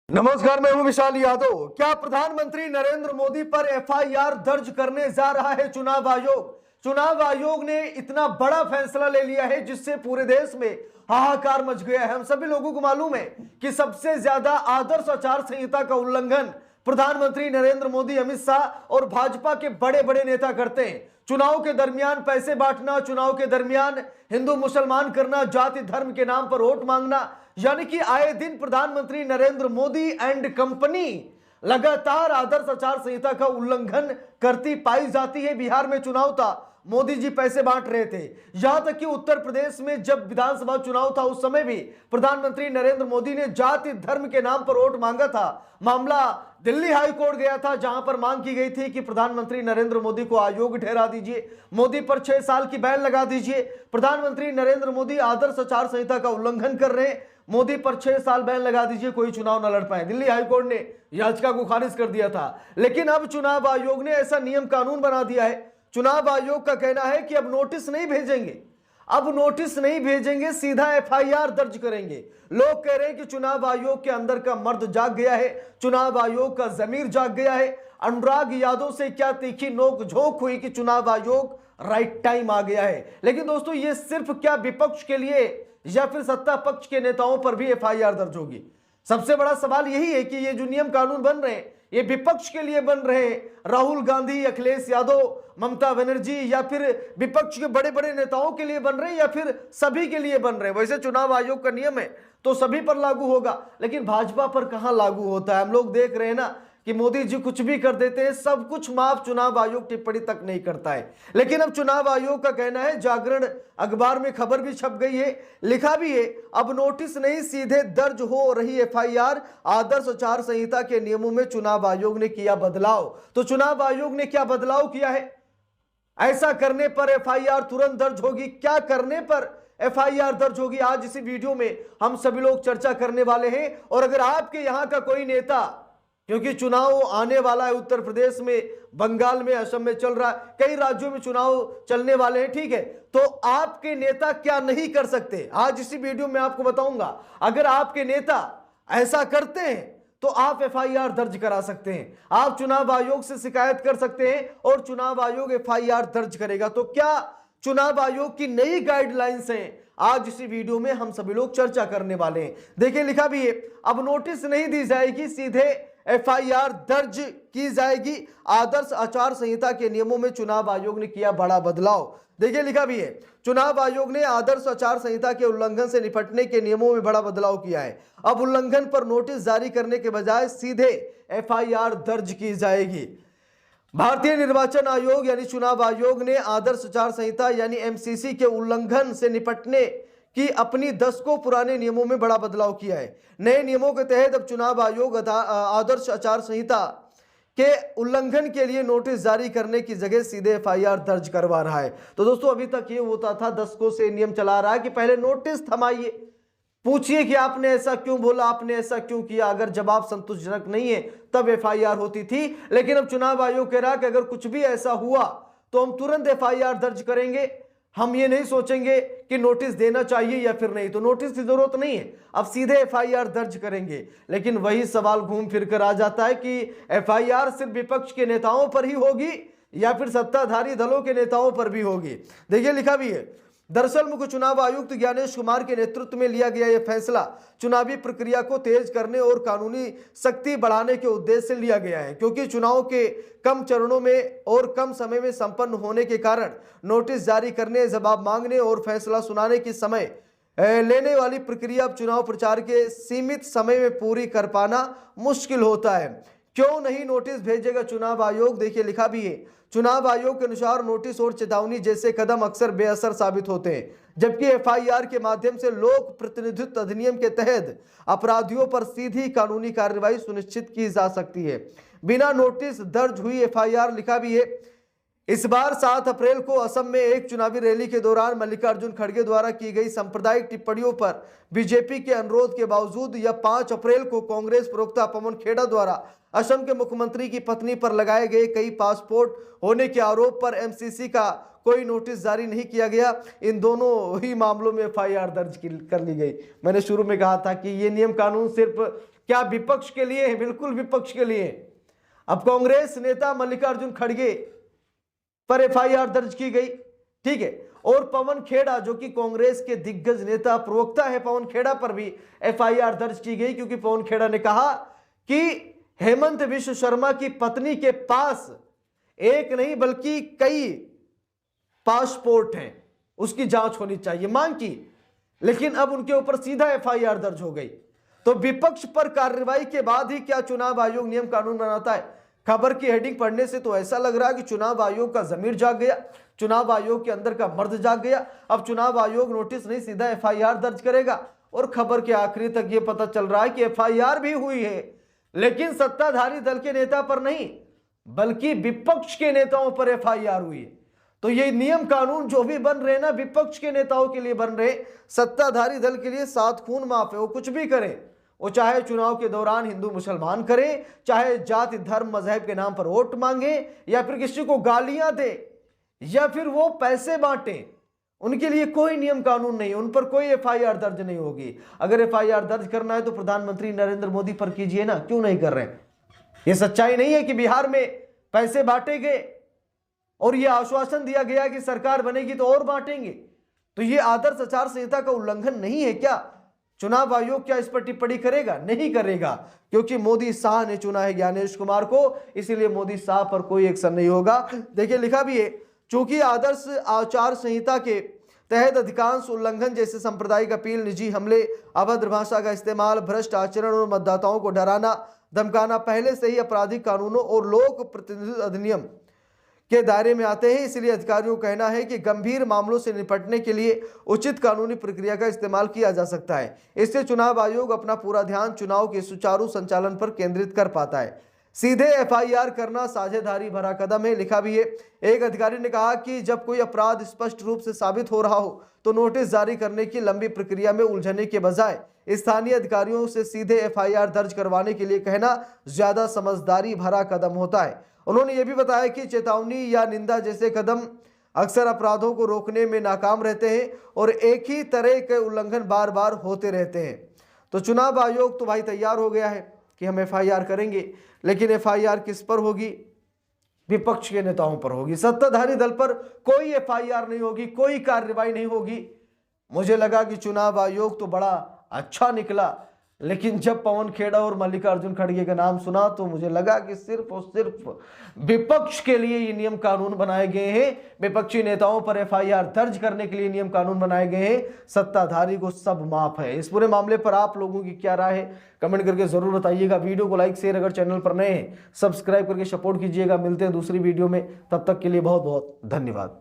नमस्कार, मैं हूं विशाल यादव। क्या प्रधानमंत्री नरेंद्र मोदी पर एफआईआर दर्ज करने जा रहा है चुनाव आयोग? चुनाव आयोग ने इतना बड़ा फैसला ले लिया है जिससे पूरे देश में हाहाकार मच गया है। हम सभी लोगों को मालूम है कि सबसे ज्यादा आदर्श आचार संहिता का उल्लंघन प्रधानमंत्री नरेंद्र मोदी, अमित शाह और भाजपा के बड़े बड़े नेता करते हैं। चुनाव के दरमियान पैसे बांटना, चुनाव के दरमियान हिंदू मुसलमान करना, जाति धर्म के नाम पर वोट मांगना, यानी कि आए दिन प्रधानमंत्री नरेंद्र मोदी एंड कंपनी लगातार आदर्श आचार संहिता का उल्लंघन करती पाई जाती है। बिहार में चुनाव था, मोदी जी पैसे बांट रहे थे। यहां तक कि उत्तर प्रदेश में जब विधानसभा चुनाव था उस समय भी प्रधानमंत्री नरेंद्र मोदी ने जाति धर्म के नाम पर वोट मांगा था। मामला दिल्ली हाई कोर्ट गया था जहां पर मांग की गई थी कि प्रधानमंत्री नरेंद्र मोदी को अयोग्य ठहरा दीजिए, मोदी पर 6 साल की बैन लगा दीजिए। प्रधानमंत्री नरेंद्र मोदी आदर्श आचार संहिता का उल्लंघन कर रहे हैं, मोदी पर 6 साल बैन लगा दीजिए, कोई चुनाव न लड़ पाए। दिल्ली हाईकोर्ट ने याचिका को खारिज कर दिया था। लेकिन अब चुनाव आयोग ने ऐसा नियम कानून बना दिया है। चुनाव आयोग का कहना है कि अब नोटिस नहीं भेजेंगे, अब नोटिस नहीं भेजेंगे, सीधा एफआईआर दर्ज करेंगे। लोग कह रहे हैं कि चुनाव आयोग के अंदर का मर्द जाग गया है, चुनाव आयोग का जमीर जाग गया है। अनुराग यादव से क्या तीखी नोकझोंक हुई कि चुनाव आयोग राइट टाइम आ गया है। लेकिन दोस्तों, ये सिर्फ क्या विपक्ष के लिए या फिर सत्ता पक्ष के नेताओं पर भी एफआईआर दर्ज होगी? सबसे बड़ा सवाल यही है कि ये जो नियम कानून बन रहे हैं ये विपक्ष के लिए बन रहे हैं। राहुल गांधी, अखिलेश यादव, ममता बनर्जी या फिर विपक्ष के बड़े बड़े नेताओं के लिए बन रहे हैं या फिर सभी के लिए बन रहे हैं? वैसे चुनाव आयोग का नियम है तो सभी पर लागू होगा, लेकिन भाजपा पर कहां लागू होता है? हम लोग देख रहे हैं ना कि मोदी जी कुछ भी कर देते हैं, सब कुछ माफ, चुनाव आयोग टिप्पणी तक नहीं करता है। लेकिन अब चुनाव आयोग का कहना है, जागरण अखबार में खबर भी छप गई है, लिखा भी है, अब नोटिस नहीं सीधे दर्ज हो रही एफआईआर। आदर्श आचार संहिता के नियमों में चुनाव आयोग ने किया बदलाव। तो चुनाव आयोग ने क्या बदलाव किया है? ऐसा करने पर एफआईआर तुरंत दर्ज होगी, क्या करने पर एफआईआर दर्ज होगी, आज इसी वीडियो में हम सभी लोग चर्चा करने वाले हैं। और अगर आपके यहां का कोई नेता, क्योंकि चुनाव आने वाला है, उत्तर प्रदेश में, बंगाल में, असम में चल रहा है, कई राज्यों में चुनाव चलने वाले हैं, ठीक है, तो आपके नेता क्या नहीं कर सकते, आज इसी वीडियो में आपको बताऊंगा। अगर आपके नेता ऐसा करते हैं तो आप एफआईआर दर्ज करा सकते हैं, आप चुनाव आयोग से शिकायत कर सकते हैं और चुनाव आयोग एफआईआर दर्ज करेगा। तो क्या चुनाव आयोग की नई गाइडलाइंस हैं, आज इसी वीडियो में हम सभी लोग चर्चा करने वाले हैं। देखिए, लिखा भी है, अब नोटिस नहीं दी जाएगी, सीधे एफआईआर दर्ज की जाएगी। आदर्श आचार संहिता के नियमों में चुनाव आयोग ने किया बड़ा बदलाव। देखिए, लिखा भी है, चुनाव आयोग ने आदर्श आचार संहिता के उल्लंघन से निपटने के नियमों में बड़ा बदलाव किया है। अब उल्लंघन पर नोटिस जारी करने के बजाय सीधे एफआईआर दर्ज की जाएगी। भारतीय निर्वाचन आयोग यानी चुनाव आयोग ने आदर्श आचार संहिता यानी एमसीसी के उल्लंघन से निपटने कि अपनी दशकों पुराने नियमों में बड़ा बदलाव किया है। नए नियमों के तहत अब चुनाव आयोग आदर्श आचार संहिता के उल्लंघन के लिए नोटिस जारी करने की जगह सीधे एफआईआर दर्ज करवा रहा है। तो दोस्तों, अभी तक ये होता था, दशकों से नियम चला रहा है कि पहले नोटिस थमाइए, पूछिए कि आपने ऐसा क्यों बोला, आपने ऐसा क्यों किया, अगर जवाब संतोषजनक नहीं है तब एफआईआर होती थी। लेकिन अब चुनाव आयोग कह रहा है कि अगर कुछ भी ऐसा हुआ तो हम तुरंत एफआईआर दर्ज करेंगे, हम ये नहीं सोचेंगे कि नोटिस देना चाहिए या फिर नहीं, तो नोटिस की जरूरत नहीं है, अब सीधे एफआईआर दर्ज करेंगे। लेकिन वही सवाल घूम फिर कर आ जाता है कि एफआईआर सिर्फ विपक्ष के नेताओं पर ही होगी या फिर सत्ताधारी दलों के नेताओं पर भी होगी? देखिए, लिखा भी है, दरअसल मुख्य चुनाव आयुक्त ज्ञानेश कुमार के नेतृत्व में लिया गया यह फैसला चुनावी प्रक्रिया को तेज करने और कानूनी सख्ती बढ़ाने के उद्देश्य से लिया गया है, क्योंकि चुनाव के कम चरणों में और कम समय में संपन्न होने के कारण नोटिस जारी करने, जवाब मांगने और फैसला सुनाने की समय लेने वाली प्रक्रिया अब चुनाव प्रचार के सीमित समय में पूरी कर पाना मुश्किल होता है। क्यों नहीं नोटिस भेजेगा चुनाव आयोग? देखिए, लिखा भी है, चुनाव आयोग के अनुसार नोटिस और चेतावनी जैसे कदम अक्सर बेअसर साबित होते हैं, जबकि एफआईआर के माध्यम से लोक प्रतिनिधित्व अधिनियम के तहत अपराधियों पर सीधी कानूनी कार्रवाई सुनिश्चित की जा सकती है। बिना नोटिस दर्ज हुई एफआईआर, लिखा भी है, इस बार 7 अप्रैल को असम में एक चुनावी रैली के दौरान मल्लिकार्जुन खड़गे द्वारा की गई सांप्रदायिक टिप्पणियों पर बीजेपी के अनुरोध के बावजूद या 5 अप्रैल को कांग्रेस प्रवक्ता पवन खेड़ा द्वारा असम के मुख्यमंत्री की पत्नी पर लगाए गए कई पासपोर्ट होने के आरोप पर एमसीसी का कोई नोटिस जारी नहीं किया गया। इन दोनों ही मामलों में एफआईआर दर्ज कर ली गई। मैंने शुरू में कहा था कि ये नियम कानून सिर्फ क्या विपक्ष के लिए है? बिल्कुल विपक्ष के लिए। अब कांग्रेस नेता मल्लिकार्जुन खड़गे पर एफआईआर दर्ज की गई, ठीक है, और पवन खेड़ा जो कि कांग्रेस के दिग्गज नेता प्रवक्ता है, पवन खेड़ा पर भी एफआईआर दर्ज की गई, क्योंकि पवन खेड़ा ने कहा कि हेमंत विश्व शर्मा की पत्नी के पास एक नहीं बल्कि कई पासपोर्ट हैं, उसकी जांच होनी चाहिए, मांग की। लेकिन अब उनके ऊपर सीधा एफआईआर दर्ज हो गई। तो विपक्ष पर कार्रवाई के बाद ही क्या चुनाव आयोग नियम कानून बनाता है? खबर की हेडिंग पढ़ने से तो ऐसा लग रहा है कि चुनाव आयोग का जमीर जाग गया, चुनाव आयोग के अंदर का मर्द जाग गया। अब चुनाव आयोग नोटिस नहीं, सीधा एफआईआर दर्ज करेगा। और खबर के आखिरी तक यह पता चल रहा है कि एफआईआर भी हुई है, लेकिन सत्ताधारी दल के नेता पर नहीं, बल्कि विपक्ष के नेताओं पर एफआईआर हुई है। तो ये नियम कानून जो भी बन रहे ना, विपक्ष के नेताओं के लिए बन रहे, सत्ताधारी दल के लिए 7 खून माफ है। वो कुछ भी करें, वो चाहे चुनाव के दौरान हिंदू मुसलमान करे, चाहे जाति धर्म मजहब के नाम पर वोट मांगे, या फिर किसी को गालियां दे, या फिर वो पैसे बांटे, उनके लिए कोई नियम कानून नहीं, उन पर कोई एफआईआर दर्ज नहीं होगी। अगर एफआईआर दर्ज करना है तो प्रधानमंत्री नरेंद्र मोदी पर कीजिए ना, क्यों नहीं कर रहे हैं? ये सच्चाई नहीं है कि बिहार में पैसे बांटे गए और यह आश्वासन दिया गया कि सरकार बनेगी तो और बांटेंगे? तो यह आदर्श आचार संहिता का उल्लंघन नहीं है क्या? चुनाव आयोग क्या इस पर टिप्पणी करेगा? नहीं करेगा, क्योंकि मोदी शाह ने चुना है ज्ञानेश कुमार को, इसीलिए मोदी शाह पर कोई एक्शन नहीं होगा। देखिए लिखा भी है, चूंकि आदर्श आचार संहिता के तहत अधिकांश उल्लंघन जैसे सांप्रदायिक अपील, निजी हमले, अभद्र भाषा का इस्तेमाल, भ्रष्ट आचरण और मतदाताओं को डराना धमकाना पहले से ही आपराधिक कानूनों और लोक प्रतिनिधित्व अधिनियम के दायरे में आते हैं। इसलिए अधिकारियों का कहना है कि गंभीर मामलों से निपटने के लिए उचित कानूनी प्रक्रिया का इस्तेमाल किया जा सकता है। इससे चुनाव आयोग अपना पूरा ध्यान चुनाव के सुचारू संचालन पर केंद्रित कर पाता है। सीधे एफआईआर करना साझेदारी भरा कदम है, लिखा भी है। एक अधिकारी ने कहा कि जब कोई अपराध स्पष्ट रूप से साबित हो रहा हो तो नोटिस जारी करने की लंबी प्रक्रिया में उलझने के बजाय स्थानीय अधिकारियों से सीधे एफआईआर दर्ज करवाने के लिए कहना ज्यादा समझदारी भरा कदम होता है। उन्होंने ये भी बताया कि चेतावनी या निंदा जैसे कदम अक्सर अपराधों को रोकने में नाकाम रहते हैं और एक ही तरह के उल्लंघन बार बार होते रहते हैं। तो चुनाव आयोग तो भाई तैयार हो गया है कि हम एफआईआर करेंगे, लेकिन एफआईआर किस पर होगी? विपक्ष के नेताओं पर होगी। सत्ताधारी दल पर कोई एफआईआर नहीं होगी, कोई कार्रवाई नहीं होगी। मुझे लगा कि चुनाव आयोग तो बड़ा अच्छा निकला, लेकिन जब पवन खेड़ा और मल्लिकार्जुन खड़गे का नाम सुना तो मुझे लगा कि सिर्फ और सिर्फ विपक्ष के लिए ये नियम कानून बनाए गए हैं। विपक्षी नेताओं पर एफआईआर दर्ज करने के लिए नियम कानून बनाए गए हैं। सत्ताधारी को सब माफ है। इस पूरे मामले पर आप लोगों की क्या राय है, कमेंट करके जरूर बताइएगा। वीडियो को लाइक शेयर, अगर चैनल पर नए हैं सब्सक्राइब करके सपोर्ट कीजिएगा। मिलते हैं दूसरी वीडियो में, तब तक के लिए बहुत बहुत धन्यवाद।